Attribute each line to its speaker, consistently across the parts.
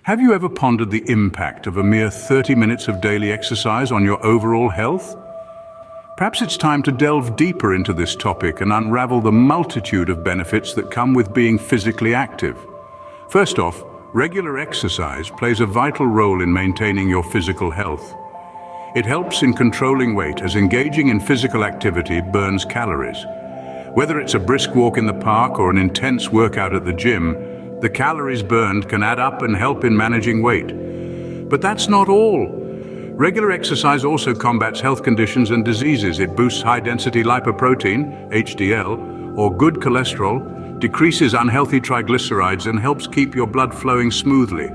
Speaker 1: Have you ever pondered the impact of a mere 30 minutes of daily exercise on your overall health? Perhaps it's time to delve deeper into this topic and unravel the multitude of benefits that come with being physically active. First off, regular exercise plays a vital role in maintaining your physical health. It helps in controlling weight, as engaging in physical activity burns calories. Whether it's a brisk walk in the park or an intense workout at the gym, the calories burned can add up and help in managing weight. But that's not all. Regular exercise also combats health conditions and diseases. It boosts high-density lipoprotein, HDL, or good cholesterol, decreases unhealthy triglycerides, and helps keep your blood flowing smoothly.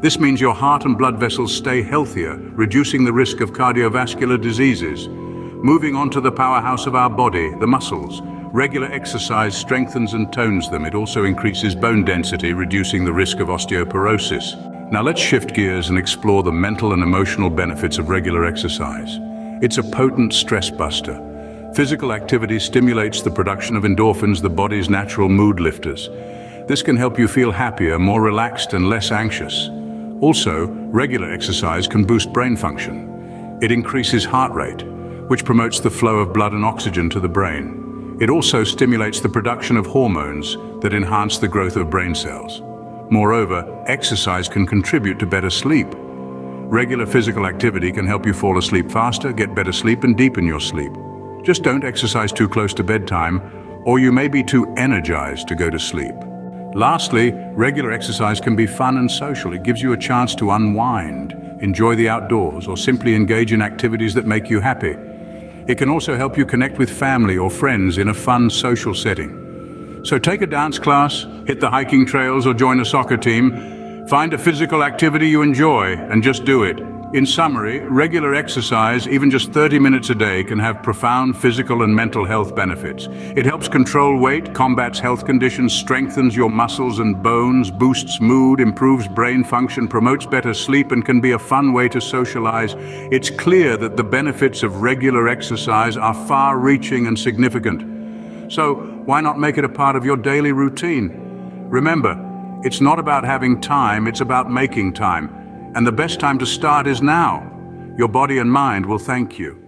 Speaker 1: This means your heart and blood vessels stay healthier, reducing the risk of cardiovascular diseases. Moving on to the powerhouse of our body, the muscles. Regular exercise strengthens and tones them. It also increases bone density, reducing the risk of osteoporosis. Now let's shift gears and explore the mental and emotional benefits of regular exercise. It's a potent stress buster. Physical activity stimulates the production of endorphins, the body's natural mood lifters. This can help you feel happier, more relaxed, and less anxious. Also, regular exercise can boost brain function. It increases heart rate, which promotes the flow of blood and oxygen to the brain. It also stimulates the production of hormones that enhance the growth of brain cells. Moreover, exercise can contribute to better sleep. Regular physical activity can help you fall asleep faster, get better sleep, and deepen your sleep. Just don't exercise too close to bedtime, or you may be too energized to go to sleep. Lastly, regular exercise can be fun and social. It gives you a chance to unwind, enjoy the outdoors, or simply engage in activities that make you happy. It can also help you connect with family or friends in a fun social setting. So take a dance class, hit the hiking trails, or join a soccer team. Find a physical activity you enjoy and just do it. In summary, regular exercise, even just 30 minutes a day, can have profound physical and mental health benefits. It helps control weight, combats health conditions, strengthens your muscles and bones, boosts mood, improves brain function, promotes better sleep, and can be a fun way to socialize. It's clear that the benefits of regular exercise are far-reaching and significant. So why not make it a part of your daily routine? Remember, it's not about having time, it's about making time. And the best time to start is now. Your body and mind will thank you.